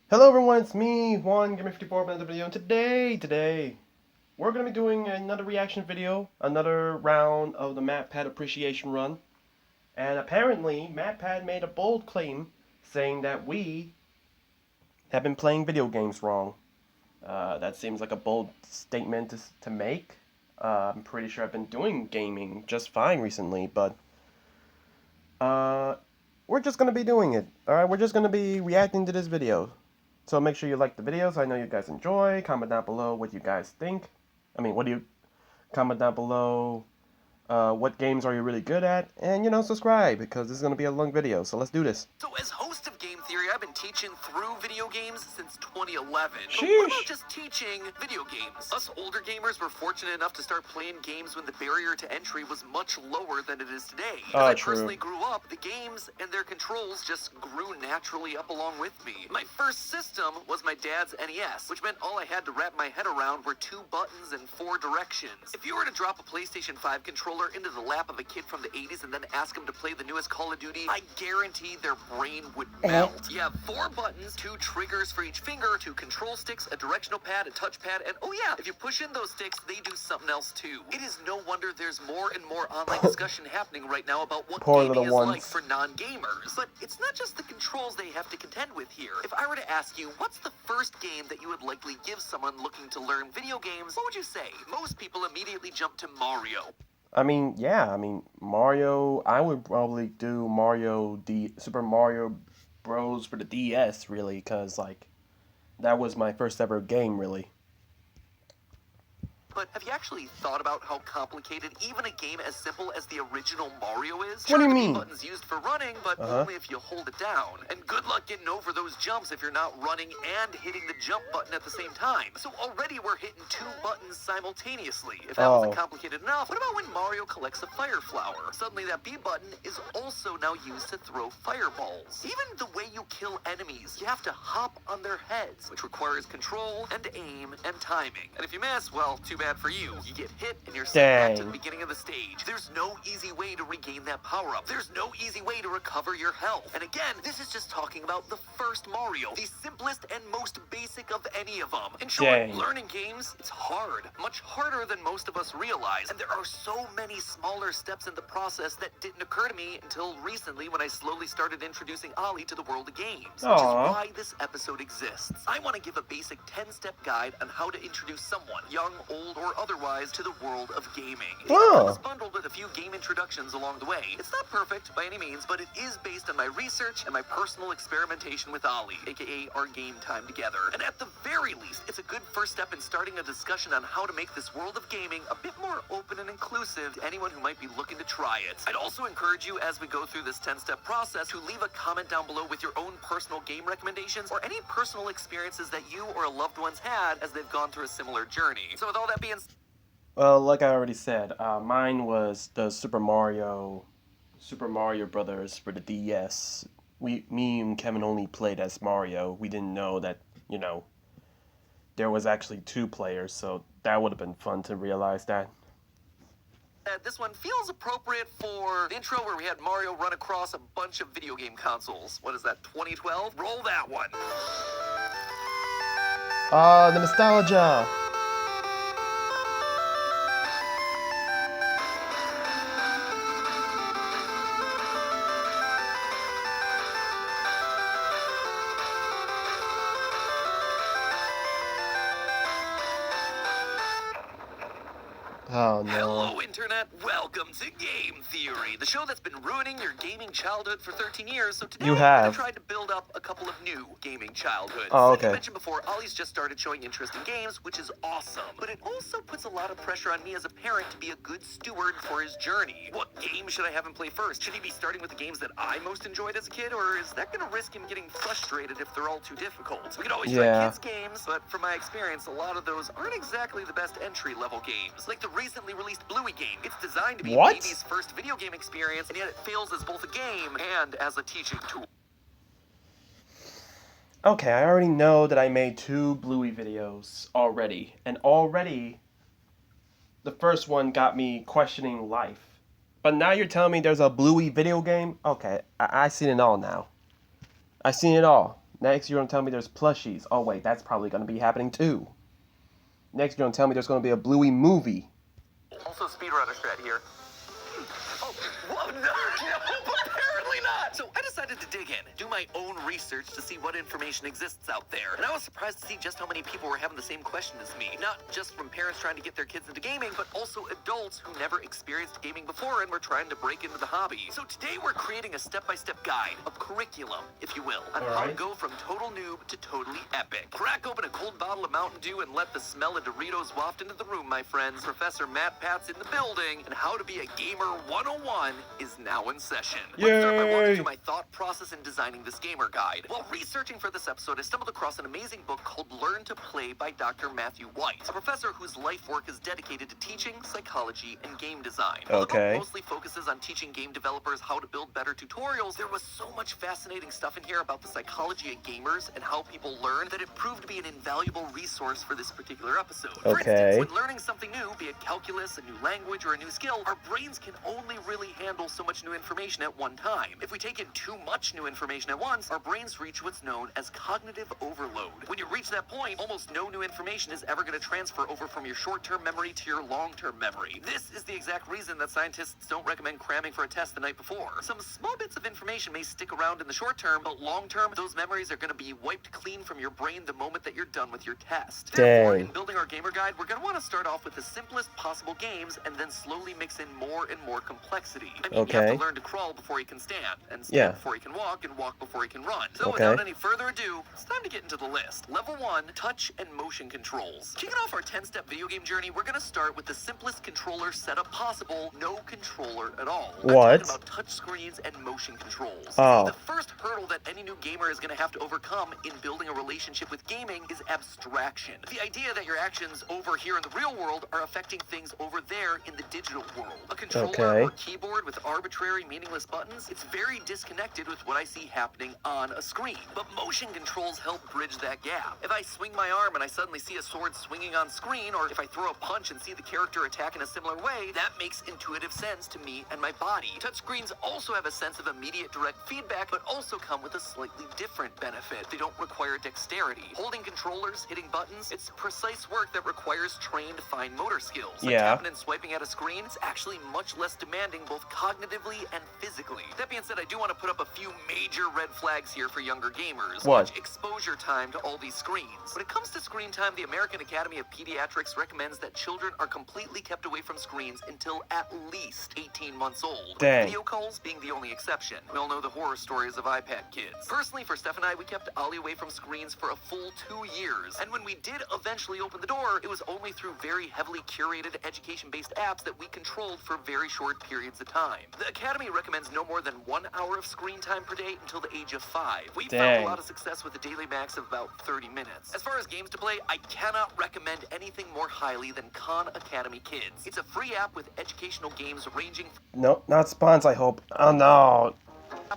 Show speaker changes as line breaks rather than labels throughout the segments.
Hello everyone, it's me, Juan Gamer54 with another video, and today, we're going to be doing another reaction video, another round of the MatPat Appreciation Run, and apparently, MatPat made a bold claim saying that we have been playing video games wrong. That seems like a bold statement to make. I'm pretty sure I've been doing gaming just fine recently, but uh, we're just going to be doing it, alright? We're just going to be reacting to this video. So make sure you like the videos. I know you guys enjoy. Comment down below what you guys think. What do you comment down below? What games are you really good at? And subscribe because this is gonna be a long video. So let's do this.
So as host of Game Theory, I've been teaching through video games since 2011.
Sheesh.
But what about just teaching video games? Us older gamers were fortunate enough to start playing games when the barrier to entry was much lower than it is today. As I personally grew up, the games and their controls just grew naturally up along with me. My first system was my dad's NES, which meant all I had to wrap my head around were 2 buttons and 4 directions. If you were to drop a PlayStation 5 controller into the lap of a kid from the 80s and then ask him to play the newest Call of Duty, I guarantee their brain would melt. You have 4 buttons, 2 triggers for each finger, 2 control sticks, a directional pad, a touchpad, and oh yeah, if you push in those sticks, they do something else too. It is no wonder there's more and more online discussion happening right now about what gaming is like for non-gamers. But it's not just the controls they have to contend with here. If I were to ask you, what's the first game that you would likely give someone looking to learn video games, what would you say? Most people immediately jump to Mario.
Mario, I would probably do Super Mario Bros. For the DS, really, because, that was my first ever game, really.
But have you actually thought about how complicated even a game as simple as the original Mario is?
What do you mean?
Buttons used for running, but only if you hold it down. And good luck getting over those jumps if you're not running and hitting the jump button at the same time. So already we're hitting 2 buttons simultaneously. If that wasn't complicated enough, what about when Mario collects a fire flower? Suddenly that B button is also now used to throw fireballs. Even the way you kill enemies, you have to hop on their heads, which requires control and aim and timing. And if you miss, well, too bad for you. You get hit and you're sent back to the beginning of the stage. There's no easy way to regain that power-up. There's no easy way to recover your health. And again, this is just talking about the first Mario, the simplest and most basic of any of them. In short, learning games, it's hard. Much harder than most of us realize. And there are so many smaller steps in the process that didn't occur to me until recently when I slowly started introducing Ollie to the world of games. Which is why this episode exists. I want to give a basic 10-step guide on how to introduce someone, young, old, or otherwise, to the world of gaming. It comes bundled with a few game introductions along the way. It's not perfect by any means, but it is based on my research and my personal experimentation with Ollie, aka our game time together. And at the very least, it's a good first step in starting a discussion on how to make this world of gaming a bit more open and inclusive to anyone who might be looking to try it. I'd also encourage you, as we go through this 10-step process, to leave a comment down below with your own personal game recommendations or any personal experiences that you or a loved one's had as they've gone through a similar journey. So with all that being said,
well, like I already said, mine was the Super Mario Brothers for the DS. Me and Kevin only played as Mario. We didn't know that, there was actually 2 players, so that would have been fun to realize that.
This one feels appropriate for the intro where we had Mario run across a bunch of video game consoles. What is that, 2012? Roll that one.
The nostalgia. Oh, no.
Hello, Internet. Welcome to Game Theory, the show that's been ruining your gaming childhood for 13 years. So today, I tried to build up a couple of new gaming childhoods. Like I mentioned before, Ollie's just started showing interest in games, which is awesome. But it also puts a lot of pressure on me as a parent to be a good steward for his journey. What game should I have him play first? Should he be starting with the games that I most enjoyed as a kid, or is that going to risk him getting frustrated if they're all too difficult? We could always try kids' games, but from my experience, a lot of those aren't exactly the best entry-level games. Like the recently released Bluey game. It's designed to be baby's first video game experience, and yet it fails as both a game and as a teaching tool.
Okay, I already know that I made 2 Bluey videos already, and already the first one got me questioning life. But now you're telling me there's a Bluey video game? Okay, I seen it all now. I seen it all. Next, you're going to tell me there's plushies. Oh, wait, that's probably going to be happening too. Next, you're going to tell me there's going to be a Bluey movie.
Also, speedrunner strat here. Oh, whoa, no, apparently not. So I decided to dig in, do my own research to see what information exists out there. And I was surprised to see just how many people were having the same question as me. Not just from parents trying to get their kids into gaming, but also adults who never experienced gaming before and were trying to break into the hobby. So today we're creating a step-by-step guide, a curriculum, if you will, on how to go from total noob to totally epic. Crack open a cold bottle of Mountain Dew and let the smell of Doritos waft into the room, my friends. Professor Matt Pat's in the building, and How to Be a Gamer 101 is now in session. Let's start by walking through my thought process in designing this gamer guide. While researching for this episode, I stumbled across an amazing book called Learn to Play by Dr. Matthew White, a professor whose life work is dedicated to teaching, psychology, and game design. While the book mostly focuses on teaching game developers how to build better tutorials, there was so much fascinating stuff in here about the psychology of gamers and how people learn that it proved to be an invaluable resource for this particular episode. For instance, when learning something new, be it calculus, a new language, or a new skill, our brains can only really handle so much new information at one time. If we take in too much new information at once, our brains reach what's known as cognitive overload. When you reach that point, almost no new information is ever going to transfer over from your short-term memory to your long-term memory. This is the exact reason that scientists don't recommend cramming for a test the night before. Some small bits of information may stick around in the short term, but long-term, those memories are going to be wiped clean from your brain the moment that you're done with your test. Therefore, in building our gamer guide, we're going to want to start off with the simplest possible games and then slowly mix in more and more complexity. I mean, you have to learn to crawl before you can stand, and stand before you can walk, and walk before you can run. So without any further ado, it's time to get into the list. Level 1, touch and motion controls. Kicking off our 10-step video game journey, we're going to start with the simplest controller setup possible, no controller at all. I'm talking about touch screens and motion controls. The first hurdle that any new gamer is going to have to overcome in building a relationship with gaming is abstraction. The idea that your actions over here in the real world are affecting things over there in the digital world. A controller or keyboard with arbitrary, meaningless buttons, it's very disconnected with what I see happening on a screen. But motion controls help bridge that gap. If I swing my arm and I suddenly see a sword swinging on screen, or if I throw a punch and see the character attack in a similar way, that makes intuitive sense to me and my body. Touchscreens also have a sense of immediate direct feedback, but also come with a slightly different benefit. They don't require dexterity. Holding controllers, hitting buttons, it's precise work that requires trained fine motor skills. Like tapping and swiping at a screen, it's actually much less demanding both cognitively and physically. That being said, I do want to put up a few major red flags here for younger gamers. Much exposure time to all these screens. When it comes to screen time, the American Academy of Pediatrics recommends that children are completely kept away from screens until at least 18 months old. Video calls being the only exception. We all know the horror stories of iPad kids. Personally, for Steph and I, we kept Ollie away from screens for a full 2 years. And when we did eventually open the door, it was only through very heavily curated education-based apps that we controlled for very short periods of time. The Academy recommends no more than 1 hour of screen time per day until the age of 5. We found a lot of success with a daily max of about 30 minutes. As far as games to play, I cannot recommend anything more highly than Khan Academy Kids. It's a free app with educational games ranging... Nope, not sponsors, I hope. Oh no.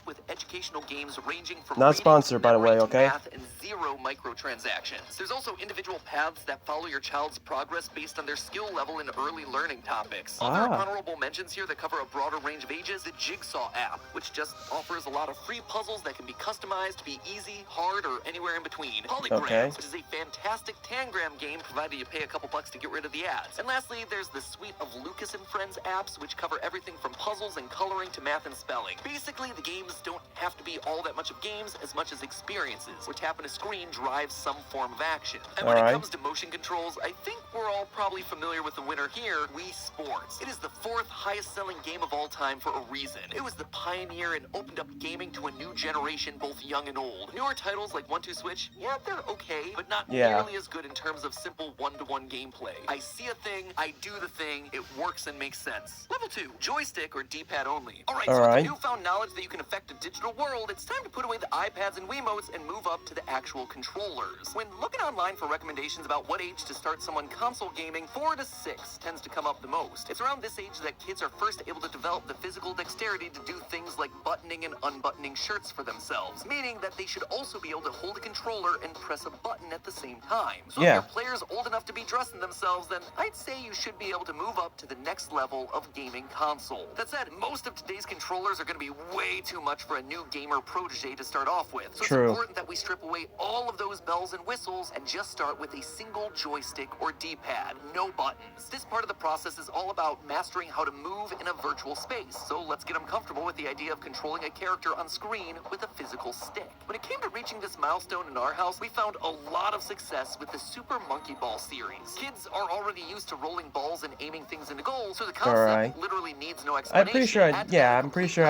With educational games ranging from not sponsored, by the way, okay? Math and 0 microtransactions. There's also individual paths that follow your child's progress based on their skill level in early learning topics. Other honorable mentions here that cover a broader range of ages, the Jigsaw app, which just offers a lot of free puzzles that can be customized to be easy, hard, or anywhere in between. Polygrams, which is a fantastic tangram game provided you pay a couple bucks to get rid of the ads. And lastly, there's the suite of Lucas and Friends apps, which cover everything from puzzles and coloring to math and spelling. Basically, the games don't have to be all that much of games as much as experiences, where tapping a screen drives some form of action. And when it comes to motion controls, I think we're all probably familiar with the winner here, Wii Sports. It is the 4th highest selling game of all time for a reason. It was the pioneer and opened up gaming to a new generation, both young and old. Newer titles like 1-2 Switch, they're okay, but not nearly as good in terms of simple one-to-one gameplay. I see a thing, I do the thing, it works and makes sense. Level 2, joystick or D-pad only. Alright, so with the newfound knowledge that you can affect a digital world, it's time to put away the iPads and Wiimotes and move up to the actual actual controllers. When looking online for recommendations about what age to start someone console gaming, 4 to 6 tends to come up the most. It's around this age that kids are first able to develop the physical dexterity to do things like buttoning and unbuttoning shirts for themselves, meaning that they should also be able to hold a controller and press a button at the same time. So if your player's old enough to be dressing themselves, then I'd say you should be able to move up to the next level of gaming console. That said, most of today's controllers are going to be way too much for a new gamer protege to start off with. So it's important that we strip away all of those bells and whistles and just start with a single joystick or D-pad, no buttons. This part of the process is all about mastering how to move in a virtual space. So let's get them comfortable with the idea of controlling a character on screen with a physical stick. When it came to reaching this milestone in our house, we found a lot of success with the Super Monkey Ball series. Kids are already used to rolling balls and aiming things into goals, so the concept literally needs no explanation.
I'm pretty sure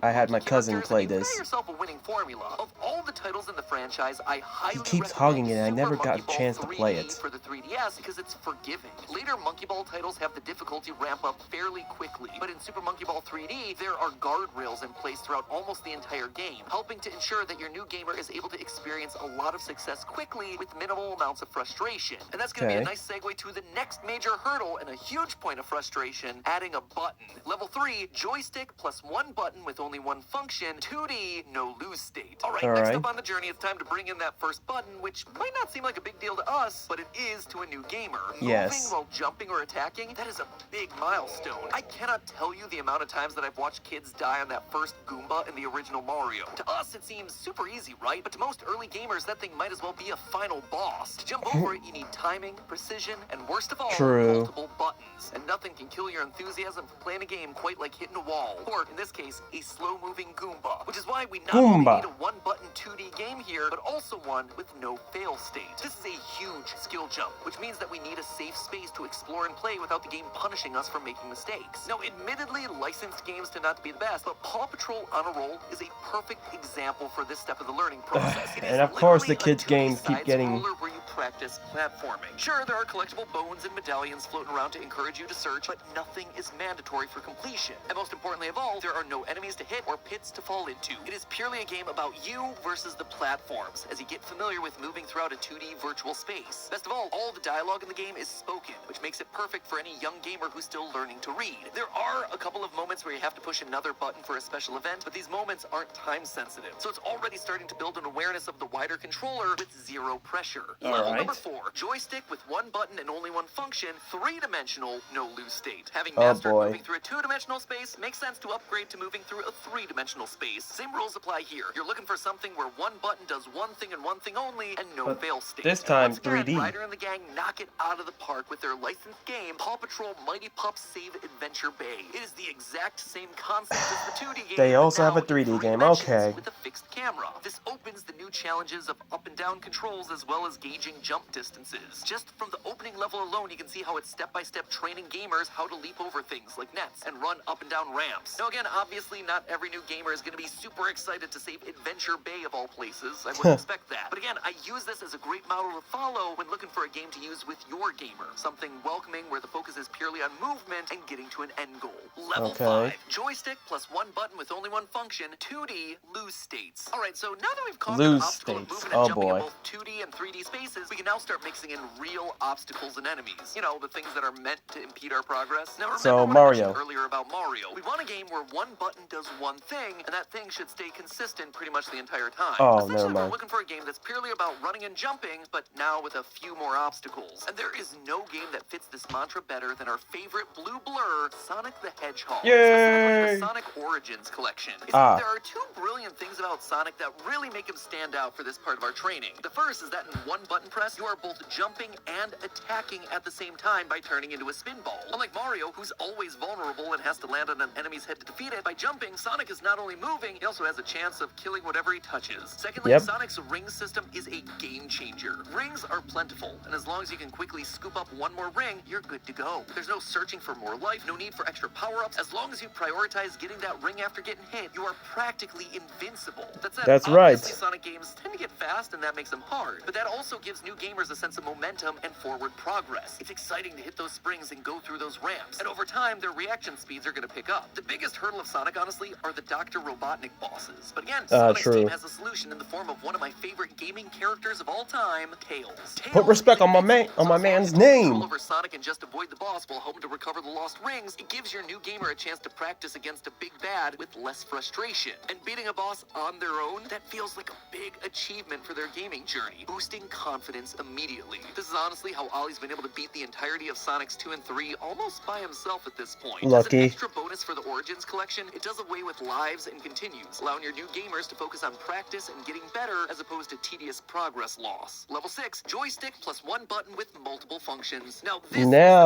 I had my cousin play this.
Yourself a winning formula. Of all the titles in the franchise, I highly
He keeps hugging it, and I never got a chance to play it.
For the 3DS because it's forgiving. Later Monkey Ball titles have the difficulty ramp up fairly quickly, but in Super Monkey Ball 3D, there are guardrails in place throughout almost the entire game, helping to ensure that your new gamer is able to experience a lot of success quickly with minimal amounts of frustration. And that's going to be a nice segue to the next major hurdle and a huge point of frustration, adding a button. Level 3, joystick plus one button with only one function, 2D, no lose state. Alright, next up on the journey, it's time to bring in that first button, which might not seem like a big deal to us, but it is to a new gamer. Moving while jumping or attacking, that is a big milestone. I cannot tell you the amount of times that I've watched kids die on that first Goomba in the original Mario. To us, it seems super easy, right? But to most early gamers, that thing might as well be a final boss. To jump over it, you need timing, precision, and worst of all, multiple buttons. And nothing can kill your enthusiasm for playing a game quite like hitting a wall, or in this case, a slow-moving Goomba. Which is why we not only need a one-button 2D game here, but also one with no fail state. This is a huge skill jump, which means that we need a safe space to explore and play without the game punishing us for making mistakes. Now, admittedly, licensed games tend not to be the best, but Paw Patrol on a Roll is a perfect example for this step of the learning process.
And of course, the kids' games keep getting...
where you practice platforming. Sure, there are collectible bones and medallions floating around to encourage you to search, but nothing is mandatory for completion. And most importantly of all, there are no enemies to hit or pits to fall into. It is purely a game about you versus the platforms, as you get familiar with moving throughout a 2D virtual space. Best of all the dialogue in the game is spoken, which makes it perfect for any young gamer who's still learning to read. There are a couple of moments where you have to push another button for a special event, but these moments aren't time sensitive, so it's already starting to build an awareness of the wider controller with zero pressure. Level number 4, joystick with one button and only one function, 3-dimensional, no lose state. Having mastered moving through a 2-dimensional space, makes sense to upgrade to moving through a 3-dimensional space. Same rules apply here. You're looking for something where one button does one thing and one thing only, and no fail state.
This time,
once again,
3D.
Ryder and the gang knock it out of the park with their licensed game, Paw Patrol Mighty Pups Save Adventure Bay. It is the exact same concept as the 2D game.
They also have a 3D game, okay.
With a fixed camera. This opens the new challenges of up and down controls as well as gauging jump distances. Just from the opening level alone, you can see how it's step-by-step training gamers how to leap over things like nets and run up and down ramps. Now again, obviously not every new gamer is going to be super excited to save Adventure Bay of all places. I wouldn't expect that. But again, I use this as a great model to follow when looking for a game to use with your gamer. Something welcoming where the focus is purely on movement and getting to an end goal. Level 5. Joystick plus one button with only one function, 2D, lose states. Alright, so now that we've conquered the obstacle of moving and jumping in both 2D and 3D spaces, we can now start mixing in real obstacles and enemies. You know, the things that are meant to impede our progress. Now remember what I mentioned earlier about Mario. We want a game where one button does one thing, and that thing should stay consistent pretty much the entire time. Essentially, we're looking for a game that's purely about running and jumping, but now with a few more obstacles. And there is no game that fits this mantra better than our favorite blue blur, Sonic the Hedgehog. Specifically the Sonic Origins collection. There are two brilliant things about Sonic that really make him stand out for this part of our training. The first is that in one button press, you are both jumping and attacking at the same time by turning into a spin ball. Unlike Mario, who's always vulnerable and has to land on an enemy's head to defeat it, by jumping, Sonic is not only moving, he also has a chance of killing whatever he touches. Secondly, Sonic's ring system is a game changer. Rings are plentiful, and as long as you can quickly scoop up one more ring, you're good to go. There's no searching for more life, no need for extra power-ups. As long as you prioritize getting that ring after getting hit, you are practically invincible. That said,
That's right.
Sonic games tend to get fast, and that makes them hard. But that also gives new gamers a sense of momentum and forward progress. It's exciting to hit those springs and go through those ramps. And over time, their reaction speeds are going to pick up. The biggest hurdle of Sonic, honestly, are the Dr. Robotnik bosses. But again, Sonic's team has a solution in the form of one of my favorite gaming characters of all time, Tails.
Put respect on my man's name.
Over Sonic and just avoid the boss while hoping to recover the lost rings, it gives your new gamer a chance to practice against a big bad with less frustration. And beating a boss on their own, that feels like a big achievement for their gaming journey, boosting confidence immediately. This is honestly how Ollie's been able to beat the entirety of Sonic's 2 and 3 almost by himself at this point.
Lucky.
As an extra bonus for the Origins collection, it does away with lives and continues, allowing your new gamers to focus on practice and getting better as opposed to tedious progress loss. Level 6, joystick plus 1 button with multiple functions. Now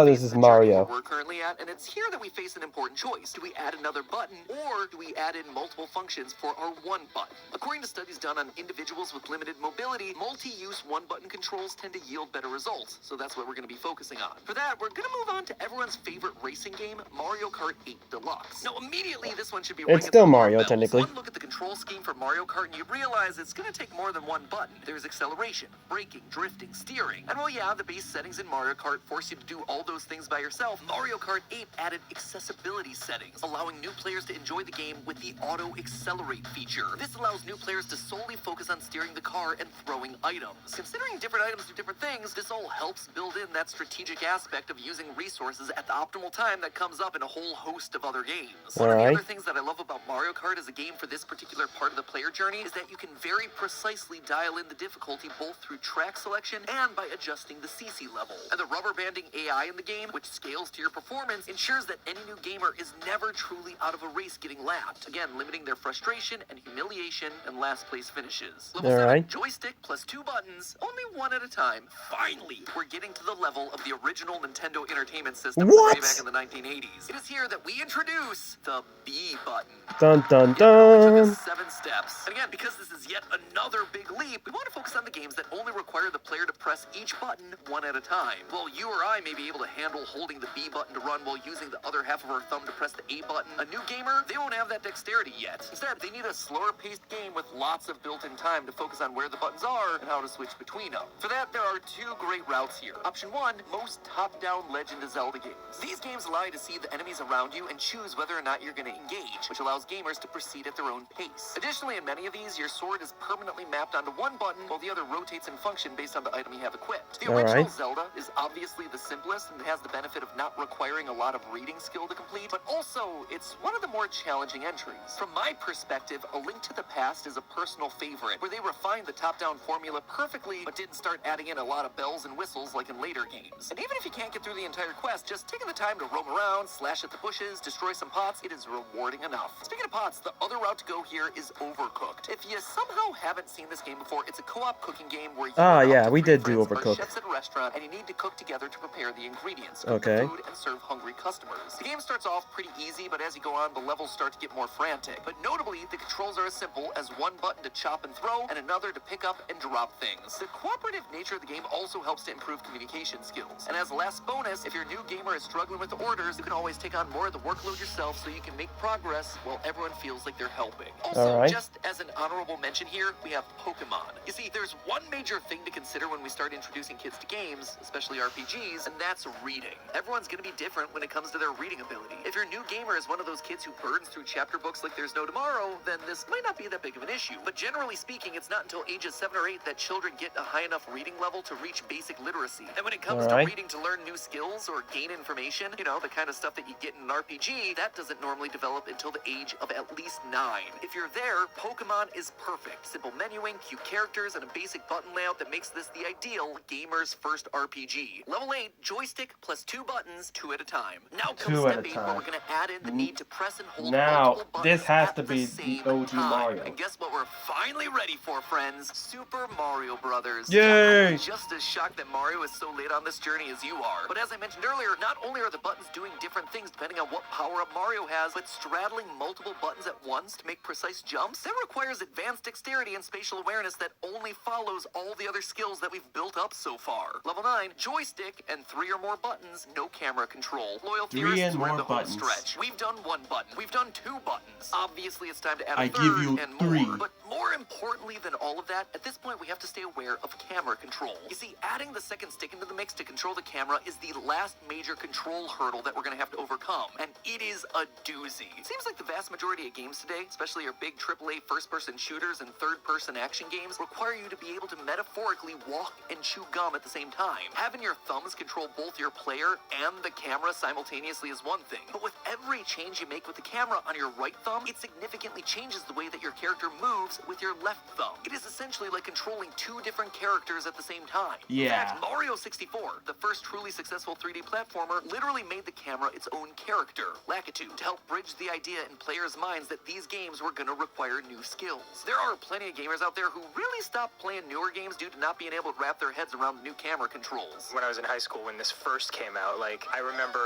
this is Mario. We're currently at, and it's here that we face an important choice. Do we add another button, or do we add in multiple functions for our 1 button? According to studies done on individuals with limited mobility, multi-use 1-button controls tend to yield better results, so that's what we're going to be focusing on. For that, we're going to move on to everyone's favorite racing game, Mario Kart 8 Deluxe. Now, immediately, this one should be
it's still Mario, technically.
One look at the control scheme for Mario Kart, and you realize it's going to take more than 1 button. There's acceleration, braking, drifting, steering, and while yeah, the base settings in Mario Kart force you to do all those things by yourself, Mario Kart 8 added accessibility settings, allowing new players to enjoy the game with the auto accelerate feature. This allows new players to solely focus on steering the car and throwing items. Considering different items do different things, this all helps build in that strategic aspect of using resources at the optimal time that comes up in a whole host of other games. One of the other things that I love about Mario Kart as a game for this particular part of the player journey is that you can very precisely dial in the difficulty both through track selection and by adjusting the CC level. And the rubber banding AI in the game, which scales to your performance, ensures that any new gamer is never truly out of a race getting lapped, again limiting their frustration and humiliation and last place finishes. Level 7, joystick plus 2 buttons, only 1 at a time. Finally, we're getting to the level of the original Nintendo Entertainment System way back in the 1980s. It is here that we introduce the B button.
Dun dun dun.
It took us 7 steps. And again, because this is yet another big leap, we want to focus on the games that only require the player to press each button 1 at a time. While you or I may be able to handle holding the B button to run while using the other half of our thumb to press the A button, a new gamer, they won't have that dexterity yet. Instead, they need a slower paced game with lots of built-in time to focus on where the buttons are and how to switch between them. For that, there are 2 great routes here. Option 1, most top-down Legend of Zelda games. These games allow you to see the enemies around you and choose whether or not you're going to engage, which allows gamers to proceed at their own pace. Additionally, in many of these, your sword is permanently mapped onto 1 button while the other rotates in function based on the item you have equipped. The original Zelda is obviously the simplest and has the benefit of not requiring a lot of reading skill to complete, but also it's one of the more challenging entries. From my perspective, A Link to the Past is a personal favorite, where they refined the top-down formula perfectly, but didn't start adding in a lot of bells and whistles like in later games. And even if you can't get through the entire quest, just taking the time to roam around, slash at the bushes, destroy some pots, it is rewarding enough. Speaking of pots, the other route to go here is Overcooked. If you somehow haven't seen this game before, it's a co-op cooking game where you
we did do Overcooked.
Chefs at a restaurant, and you need to cook together to prepare the ingredients, cook the food, and serve hungry customers. The game starts off pretty easy, but as you go on, the levels start to get more frantic. But notably, the controls are as simple as 1 button to chop and throw, and another to pick up and drop things. The cooperative nature of the game also helps to improve communication skills. And as a last bonus, if your new gamer is struggling with the orders, you can always take on more of the workload yourself so you can make progress while everyone feels like they're helping. Also, just as an honorable mention here, we have Pokemon. You see, there's one major thing to consider when we start introducing kids to games, especially RPGs, and that's reading. Everyone's going to be different when it comes to their reading ability. If your new gamer is one of those kids who burns through chapter books like there's no tomorrow, then this might not be that big of an issue. But generally speaking, it's not until ages 7 or 8 that children get a high enough reading level to reach basic literacy. And when it comes to reading to learn new skills or gain information, you know, the kind of stuff that you get in an RPG, that doesn't normally develop until the age of at least 9. If you're there, Pokemon is perfect. Simple menuing, cute characters, and a basic button layout that makes this the ideal gamer's first RPG. Level 8, joystick plus 2 buttons, 2 at a time. Now comes step 8, where we're going to add in the need to press and hold multiple buttons
this has
at
to be
the
OG Mario.
And guess what we're finally ready for, friends? Super Mario Brothers.
Yay!
I'm just as shocked that Mario is so late on this journey as you are. But as I mentioned earlier, not only are the buttons doing different things depending on what power-up Mario has, but straddling multiple buttons at once to make precise jumps, that requires advanced dexterity and spatial awareness that only follows all the other skills that we've built up so far. Level 9, joystick and 3 or more buttons, no camera control. Loyal theorists, we're in the home stretch. We've done 1 button. We've done 2 buttons. Obviously, it's time to add a third and more. But more importantly importantly than all of that, at this point we have to stay aware of camera control. You see, adding the second stick into the mix to control the camera is the last major control hurdle that we're going to have to overcome, and it is a doozy. It seems like the vast majority of games today, especially your big AAA first-person shooters and third-person action games, require you to be able to metaphorically walk and chew gum at the same time. Having your thumbs control both your player and the camera simultaneously is one thing, but with every change you make with the camera on your right thumb, it significantly changes the way that your character moves with your left thumb. It is essentially like controlling two different characters at the same time.
Yeah.
In fact, Mario 64, the first truly successful 3D platformer, literally made the camera its own character, Lakitu, to help bridge the idea in players' minds that these games were going to require new skills. There are plenty of gamers out there who really stopped playing newer games due to not being able to wrap their heads around the new camera controls.
When I was in high school, when this first came out, like, I remember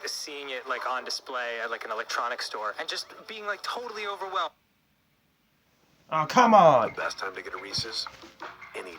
seeing it like on display at like an electronics store and just being like totally overwhelmed.
Oh, come on!
The best time to get a Reese's?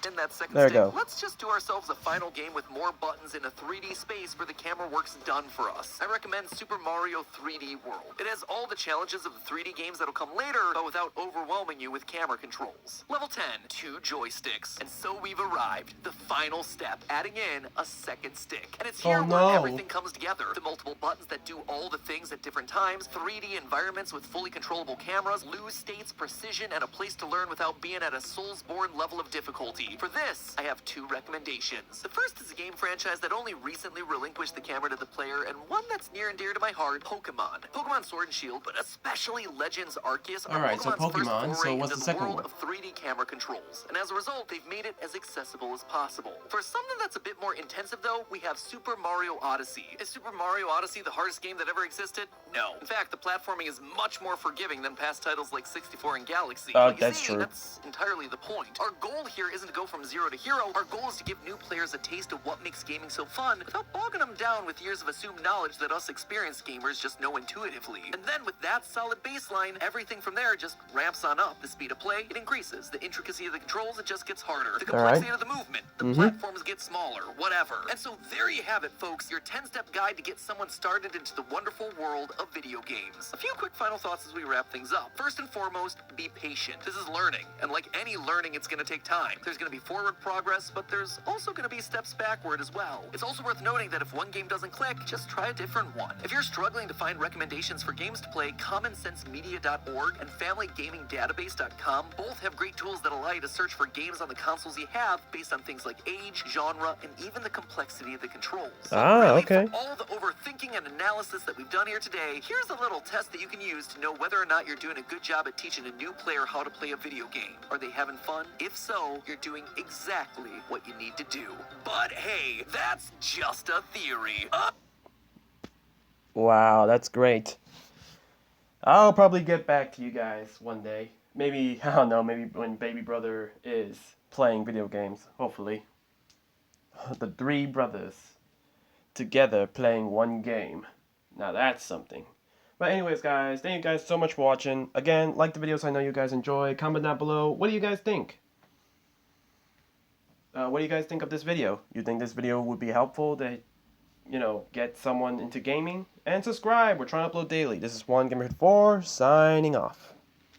In that second
There you
stick,
go.
let's just do ourselves a final game with more buttons in a 3D space where the camera work's done for us. I recommend Super Mario 3D World. It has all the challenges of the 3D games that'll come later, but without overwhelming you with camera controls. Level 10, 2 joysticks. And so we've arrived. The final step, adding in a second stick. And it's here
Oh,
where
no.
everything comes together. The multiple buttons that do all the things at different times, 3D environments with fully controllable cameras, lose states, precision, and a place to learn without being at a Soulsborne level of difficulty. For this, I have 2 recommendations. The first is a game franchise that only recently relinquished the camera to the player, and one that's near and dear to my heart, Pokemon. Pokemon Sword and Shield, but especially Legends Arceus, are
Alright, so
Pokemon's first
Pokemon, so
foray
what's
into
the second
world
one?
of 3D camera controls. And as a result, they've made it as accessible as possible. For something that's a bit more intensive, though, we have Super Mario Odyssey. Is Super Mario Odyssey the hardest game that ever existed? No. In fact, the platforming is much more forgiving than past titles like 64 and Galaxy. But you
that's
see,
true.
That's entirely the point. Our goal here isn't to go from zero to hero. Our goal is to give new players a taste of what makes gaming so fun without bogging them down with years of assumed knowledge that us experienced gamers just know intuitively. And then with that solid baseline, everything from there just ramps on up. The speed of play, it increases. The intricacy of the controls, it just gets harder. The complexity of the movement, the platforms get smaller, whatever. And so there you have it, folks. Your 10-step guide to get someone started into the wonderful world of video games. A few quick final thoughts as we wrap things up. First and foremost, be patient. This is learning, and like any learning, it's going to take time. There's going to be forward progress, but there's also going to be steps backward as well. It's also worth noting that if one game doesn't click, just try a different one. If you're struggling to find recommendations for games to play, commonsensemedia.org and familygamingdatabase.com both have great tools that allow you to search for games on the consoles you have based on things like age, genre, and even the complexity of the controls.
Ah, okay.
For all the overthinking and analysis that we've done here today, here's a little test that you can use to know whether or not you're doing a good job at teaching a new player how to play a video game. Are they having fun? If so, you're doing exactly what you need to do. But hey, that's just a theory.
Wow, that's great. I'll probably get back to you guys one day. Maybe, I don't know, maybe when baby brother is playing video games, hopefully. The 3 brothers together playing one game. Now that's something. But anyways, guys, thank you guys so much for watching. Again, like the videos I know you guys enjoy. Comment down below. What do you guys think? What do you guys think of this video? You think this video would be helpful to, you know, get someone into gaming? And subscribe. We're trying to upload daily. This is Gamer4 signing off.